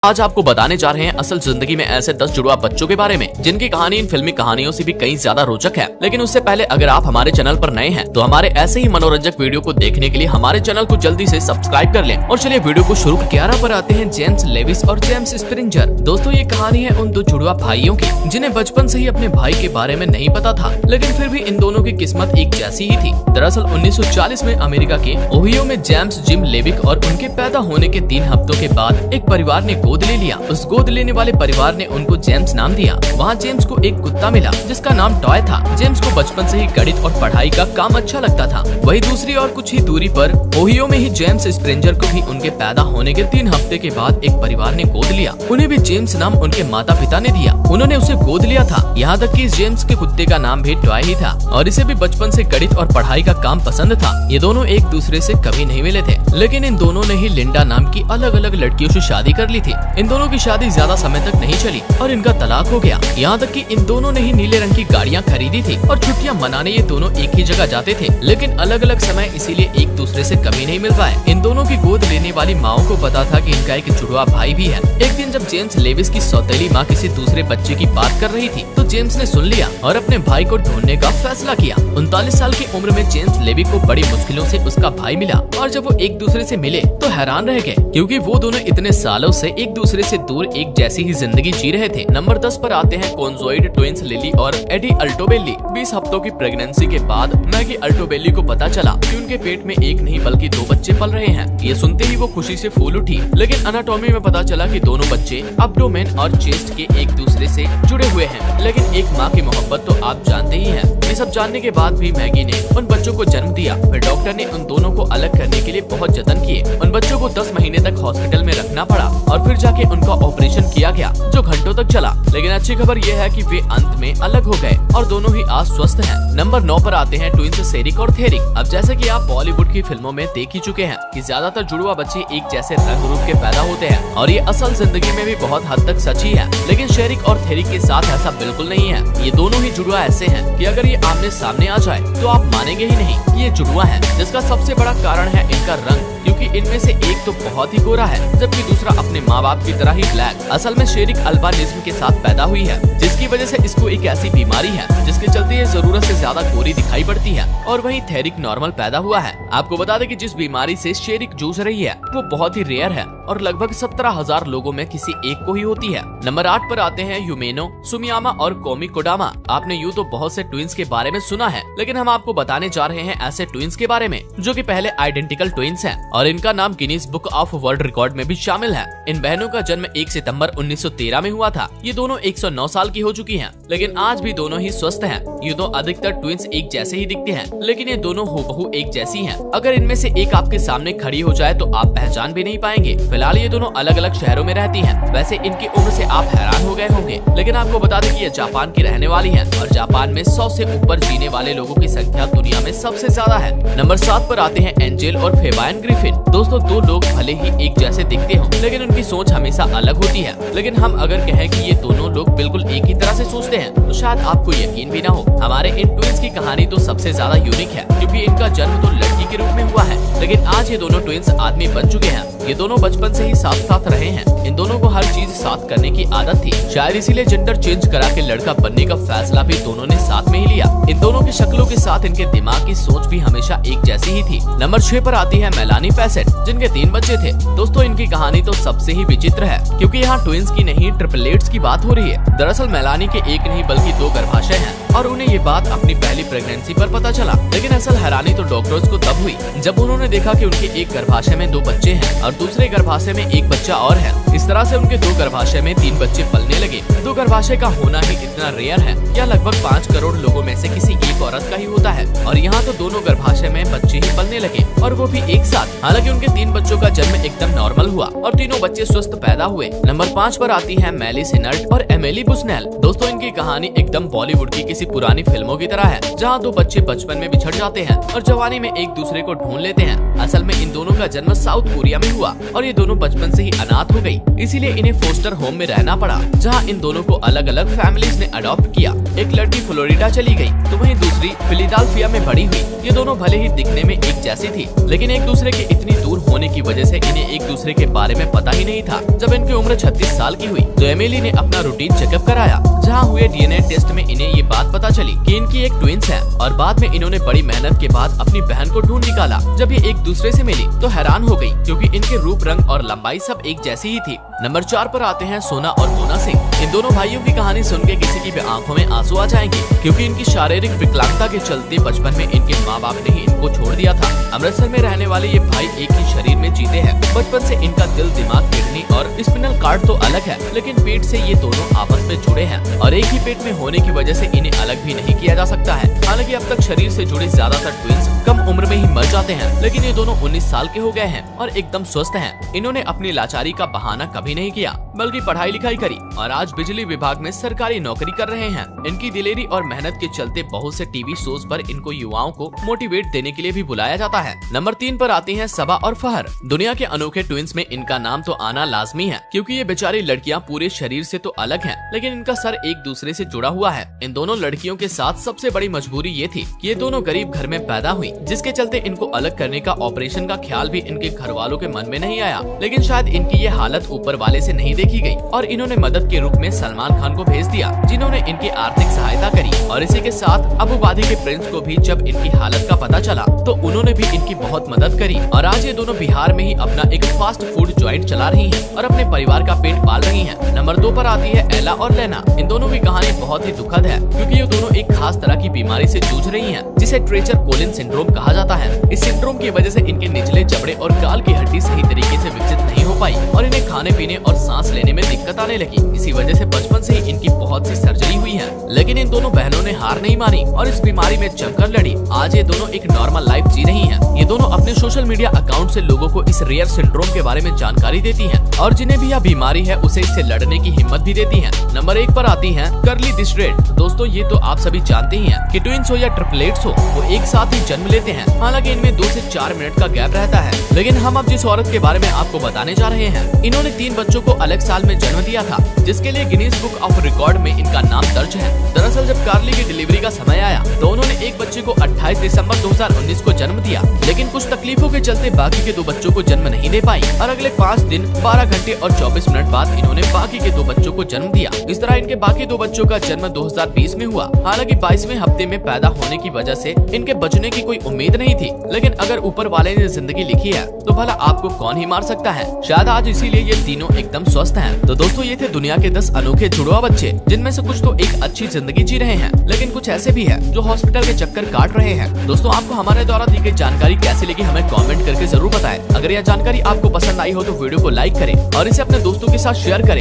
आज आपको बताने जा रहे हैं असल जिंदगी में ऐसे 10 जुड़वा बच्चों के बारे में जिनकी कहानी इन फिल्मी कहानियों से भी कहीं ज्यादा रोचक है। लेकिन उससे पहले अगर आप हमारे चैनल पर नए हैं तो हमारे ऐसे ही मनोरंजक वीडियो को देखने के लिए हमारे चैनल को जल्दी से सब्सक्राइब कर लें। और चलिए वीडियो को शुरू 11 पर आते हैं जेम्स लेविस और जेम्स स्प्रिंगर। दोस्तों ये कहानी है उन दो जुड़वा भाइयों की जिन्हें बचपन से ही अपने भाई के बारे में नहीं पता था, लेकिन फिर भी इन दोनों की किस्मत एक जैसी ही थी। दरअसल 1940 में अमेरिका के ओहियो में जेम्स जिम लेविक और उनके पैदा होने के 3 हफ्तों के बाद एक परिवार ने गोद ले लिया। उस गोद लेने वाले परिवार ने उनको जेम्स नाम दिया। वहाँ जेम्स को एक कुत्ता मिला जिसका नाम टॉय था। जेम्स को बचपन से ही गणित और पढ़ाई का काम अच्छा लगता था। वही दूसरी और कुछ ही दूरी पर ओहियो में ही जेम्स स्प्रिंगर को भी उनके पैदा होने के 3 हफ्ते के बाद एक परिवार ने गोद लिया। उन्हें भी जेम्स नाम उनके माता पिता ने दिया। उन्होंने उसे गोद लिया था, यहाँ तक कि जेम्स के कुत्ते का नाम भी टॉय ही था और इसे भी बचपन से गणित और पढ़ाई का काम पसंद था। ये दोनों एक दूसरे से कभी नहीं मिले थे, लेकिन इन दोनों ने ही लिंडा नाम की अलग अलग लड़कियों से शादी कर ली थी। इन दोनों की शादी ज्यादा समय तक नहीं चली और इनका तलाक हो गया। यहाँ तक कि इन दोनों ने ही नीले रंग की गाड़ियाँ खरीदी थी और छुट्टियाँ मनाने ये दोनों एक ही जगह जाते थे, लेकिन अलग अलग समय, इसीलिए एक दूसरे से कभी नहीं मिल पाए। इन दोनों की गोद लेने वाली माओ को पता था कि इनका एक जुड़वा भाई भी है। एक दिन जब जेम्स लेविस की सौतेली माँ किसी दूसरे बच्चे की बात कर रही थी तो जेम्स ने सुन लिया और अपने भाई को ढूंढने का फैसला किया। 39 साल की उम्र में जेम्स लेविक को बड़ी मुश्किलों से उसका भाई मिला और जब वो एक दूसरे से मिले तो हैरान रह गए, क्योंकि वो दोनों इतने सालों से एक दूसरे से दूर एक जैसी ही जिंदगी जी रहे थे। नंबर 10 पर आते हैं कॉन्जोइड ट्विंस लिली और एडी अल्टोबेली। 20 हफ्तों की प्रेगनेंसी के बाद मैगी अल्टोबेली को पता चला कि उनके पेट में एक नहीं बल्कि 2 बच्चे पल रहे हैं। ये सुनते ही वो खुशी से फूल उठी, लेकिन एनाटॉमी में पता चला कि दोनों बच्चे अब्डोमेन और चेस्ट के एक दूसरे से जुड़े हुए हैं। लेकिन एक माँ की मोहब्बत तो आप जानते ही हैं। ये सब जानने के बाद भी मैगी ने उन बच्चों को जन्म दिया। फिर डॉक्टर ने उन दोनों को अलग करने के लिए बहुत जतन किए। उन बच्चों को 10 महीने तक हॉस्पिटल में रखना पड़ा और फिर जाके उनका ऑपरेशन किया गया जो घंटों तक चला। लेकिन अच्छी खबर ये है कि वे अंत में अलग हो गए और दोनों ही आज स्वस्थ हैं। नंबर 9 पर आते हैं ट्विंस शेरिक और थेरिक। अब जैसे कि आप बॉलीवुड की फिल्मों में देख ही चुके हैं कि ज्यादातर जुड़वा बच्चे एक जैसे रंग रूप के पैदा होते हैं और ये असल जिंदगी में भी बहुत हद तक सच ही है। लेकिन शेरिक और थेरिक के साथ ऐसा बिल्कुल नहीं है। ये दोनों ही जुड़वा ऐसे हैं कि अगर ये आमने सामने आ जाए तो आप मानेंगे ही नहीं कि ये जुड़वा है, जिसका सबसे बड़ा कारण है इनका रंग, क्योंकि इनमें से एक तो बहुत ही गोरा है जबकि दूसरा अपने माँ बाप की तरह ही ब्लैक। असल में शेरिक अल्बानिज्म के साथ पैदा हुई है, जिसकी वजह से इसको एक ऐसी बीमारी है जिसके चलते ये जरूरत से ज्यादा गोरी दिखाई पड़ती है। और वहीं थेरिक नॉर्मल पैदा हुआ है। आपको बता दें कि जिस बीमारी से शेरिक जूझ रही है वो बहुत ही रेयर है और लगभग 17,000 लोगों में किसी एक को ही होती है। नंबर 8 पर आते हैं यूमेनो, सुमियामा और कोमी कोडामा। आपने यूँ तो बहुत से ट्विंस के बारे में सुना है, लेकिन हम आपको बताने जा रहे हैं ऐसे ट्विंस के बारे में जो कि पहले आइडेंटिकल ट्विंस हैं और इनका नाम Guinness book of world record में भी शामिल है। इन बहनों का जन्म 1 सितंबर 1913 में हुआ था। ये दोनों 109 साल की हो चुकी हैं, लेकिन आज भी दोनों ही स्वस्थ हैं। ये तो अधिकतर ट्विंस एक जैसे ही दिखते हैं, लेकिन ये दोनों हूबहू एक जैसी हैं। अगर इनमें से एक आपके सामने खड़ी हो जाए तो आप पहचान भी नहीं पाएंगे। फिलहाल ये दोनों अलग अलग शहरों में रहती हैं। वैसे इनकी उम्र से आप हैरान हो गए होंगे, लेकिन आपको बता दें कि ये जापान की रहने वाली हैं और जापान में 100 से ऊपर जीने वाले लोगों की संख्या दुनिया में सबसे ज्यादा है। नंबर 7 पर आते हैं एंजेल और फेबायन ग्रिफिन। दोस्तों दो लोग भले ही एक जैसे दिखते हों, लेकिन उनकी सोच हमेशा अलग होती है। लेकिन हम अगर कहें कि ये दोनों लोग बिल्कुल एक ही तरह से सोचते हैं तो शायद आपको यकीन भी ना हो। हमारे इन ट्विंस की कहानी तो सबसे ज्यादा यूनिक है, क्योंकि इनका जन्म तो लड़की के रूप में हुआ है, लेकिन आज ये दोनों ट्विंस आदमी बन चुके हैं। ये दोनों बचपन से ही साथ साथ रहे हैं। इन दोनों को हर चीज साथ करने की आदत थी, शायद इसीलिए जेंडर चेंज करा के लड़का बनने का फैसला भी दोनों ने साथ में ही लिया। इन दोनों की शक्लों के साथ इनके दिमाग की सोच भी हमेशा एक जैसी ही थी। नंबर 6 पर आती है मेलानी पैसेट, जिनके 3 बच्चे थे। दोस्तों इनकी कहानी तो सबसे ही विचित्र है, क्योंकि यहाँ ट्विंस की नहीं ट्रिपलेट्स की बात हो रही है। दरअसल मेलानी के एक नहीं बल्कि 2 गर्भाशय हैं और उन्हें ये बात अपनी पहली प्रेगनेंसी पर पता चला। लेकिन असल हैरानी तो डॉक्टर्स को तब हुई जब उन्होंने देखा कि उनके एक गर्भाशय में 2 बच्चे हैं और दूसरे गर्भाशय में 1 बच्चा और है। इस तरह से उनके 2 गर्भाशय में 3 बच्चे पलने लगे। 2 गर्भाशय का होना ही इतना रेयर है, या लगभग 5 करोड़ लोगों में से किसी एक औरत का ही होता है। और यहाँ तो दोनों गर्भाशय में बच्चे ही पलने लगे और वो भी एक साथ। हालांकि उनके 3 बच्चों का जन्म एकदम नॉर्मल हुआ और तीनों बच्चे स्वस्थ पैदा हुए। नंबर 5 पर आती है मैली सिनर्ट और एमिली बुस्नेल। दोस्तों इनकी कहानी एकदम बॉलीवुड की किसी पुरानी फिल्मों की तरह है, जहाँ 2 बच्चे बचपन में बिछड़ जाते हैं और जवानी में एक दूसरे को ढूंढ लेते हैं। असल में इन दोनों का जन्म साउथ कोरिया में हुआ और ये दोनों बचपन से ही अनाथ हो गई, इसीलिए इन्हें फोस्टर होम में रहना पड़ा, जहाँ इन दोनों को अलग अलग फैमिलीज ने अडॉप्ट किया। एक लड़की फ्लोरिडा चली गई तो वहीं दूसरी फिलाडेल्फिया में बड़ी हुई। ये दोनों भले ही दिखने में एक जैसी थी, लेकिन एक दूसरे के इतनी दूर होने की वजह से इन्हें एक दूसरे के बारे में पता ही नहीं था। जब इनकी उम्र 36 साल की हुई तो एमिली ने अपना रूटीन चेकअप कराया, जहाँ हुए डीएनए टेस्ट में इन्हें ये बात पता चली कि इनकी एक ट्विंस है। और बाद में इन्होंने बड़ी मेहनत के बाद अपनी बहन को ढूंढ निकाला। जब ये एक दूसरे से मिली तो हैरान हो गई, क्योंकि इनके रूप, रंग और लंबाई सब एक जैसी ही थी। नंबर 4 पर आते हैं सोना और मोना सिंह। इन दोनों भाइयों की कहानी सुन के किसी की भी आंखों में आंसू आ जाएंगे, क्योंकि इनकी शारीरिक विकलांगता के चलते बचपन में इनके माँ बाप ने ही इनको छोड़ दिया था। अमृतसर में रहने वाले ये भाई एक ही शरीर में जीते हैं। बचपन से इनका दिल, दिमाग, किडनी और स्पिनल कार्ड तो अलग है, लेकिन पेट से ये दोनों आपस में जुड़े हैं और एक ही पेट में होने की वजह से इन्हें अलग भी नहीं किया जा सकता है। हालांकि अब तक शरीर से जुड़े ज्यादातर ट्विंस कम उम्र में ही मर जाते हैं, लेकिन ये दोनों 19 साल के हो गए हैं और एकदम स्वस्थ हैं। इन्होंने अपनी लाचारी का बहाना कभी नहीं किया, बल्कि पढ़ाई लिखाई करी और आज बिजली विभाग में सरकारी नौकरी कर रहे हैं। इनकी दिलेरी और मेहनत के चलते बहुत से टीवी शोज पर इनको युवाओं को मोटिवेट देने के लिए भी बुलाया जाता है। नंबर 3 पर आती हैं सबा और फहर। दुनिया के अनोखे ट्विंस में इनका नाम तो आना लाजमी है, क्योंकि ये बेचारी लड़कियां पूरे शरीर से तो अलग हैं, लेकिन इनका सर एक दूसरे से जुड़ा हुआ है। इन दोनों लड़कियों के साथ सबसे बड़ी मजबूरी ये थी कि ये दोनों गरीब घर में पैदा हुई, जिसके चलते इनको अलग करने का ऑपरेशन का ख्याल भी इनके घर वालों के मन में नहीं आया। लेकिन शायद इनकी ये हालत ऊपर वाले से नहीं देखी गई और इन्होंने मदद के रूप में सलमान खान को भेज दिया, जिन्होंने इनकी आर्थिक सहायता करी। और इसी के साथ अबुवादी के प्रिंस को भी जब इनकी हालत का पता चला तो उन्होंने भी इनकी बहुत मदद करी और आज ये दोनों बिहार में ही अपना एक फास्ट फूड जॉइंट चला रही हैं और अपने परिवार का पेट पाल रही हैं। नंबर 2 पर आती है एला और लेना। इन दोनों की कहानी बहुत ही दुखद है, क्योंकि ये दोनों एक खास तरह की बीमारी से जूझ रही हैं, जिसे ट्रेचर कोलिन सिंड्रोम कहा जाता है। इस सिंड्रोम की वजह से इनके निचले जबड़े और गाल की हड्डी सही तरीके से विकसित नहीं हो पाई और इन्हें खाने पीने और सांस लेने में दिक्कत आने लगी। इसी वजह से बचपन से ही इनकी बहुत सी सर्जरी हुई है, लेकिन इन दोनों बहनों ने हार नहीं मानी और इस बीमारी में जमकर लड़ी। आज ये दोनों एक नॉर्मल लाइफ जी रही हैं। ये दोनों अपने सोशल मीडिया अकाउंट से लोगों को इस रेयर सिंड्रोम के बारे में जानकारी देती हैं और जिन्हें भी यह बीमारी है उसे इससे लड़ने की हिम्मत भी देती हैं। नंबर 1 पर आती हैं कर्ली दिस रेड। दोस्तों, ये तो आप सभी जानते ही हैं कि ट्विंस हो या ट्रिपलेट्स हो, वो एक साथ ही जन्म लेते हैं। हालांकि इनमें 2 से 4 मिनट का गैप रहता है, लेकिन हम अब जिस औरत के बारे में आपको बताने जा रहे हैं, इन्होंने 3 बच्चों को अलग साल में जन्म दिया था, जिसके लिए गिनीज बुक ऑफ रिकॉर्ड में इनका नाम दर्ज है। दरअसल जब कार्ली की डिलीवरी का समय आया तो उन्होंने एक बच्चे को 28 दिसंबर 2019 को जन्म दिया, लेकिन कुछ तकलीफों के चलते बाकी के 2 बच्चों को जन्म नहीं दे पाई और अगले 5 दिन 12 घंटे और 24 मिनट बाद इन्होंने बाकी के 2 बच्चों को जन्म दिया। इस तरह इनके बाकी 2 बच्चों का जन्म 2020 में हुआ। हालांकि 22वें हफ्ते में पैदा होने की वजह से इनके बचने की कोई उम्मीद नहीं थी, लेकिन अगर ऊपर वाले ने जिंदगी लिखी है तो भला आपको कौन ही मार सकता है। शायद आज इसीलिए ये तीनों एकदम स्वस्थ हैं। तो दोस्तों, ये थे दुनिया के 10 अनोखे जुड़वा बच्चे, जिनमें से कुछ तो एक अच्छी जिंदगी जी रहे हैं, लेकिन कुछ ऐसे भी हैं जो हॉस्पिटल के चक्कर काट रहे हैं। दोस्तों, आपको हमारे द्वारा दी गई जानकारी कैसी लगी हमें कमेंट करके जरूर बताएं। अगर यह जानकारी आपको पसंद आई हो तो वीडियो को लाइक करें और इसे अपने दोस्तों के साथ शेयर करें।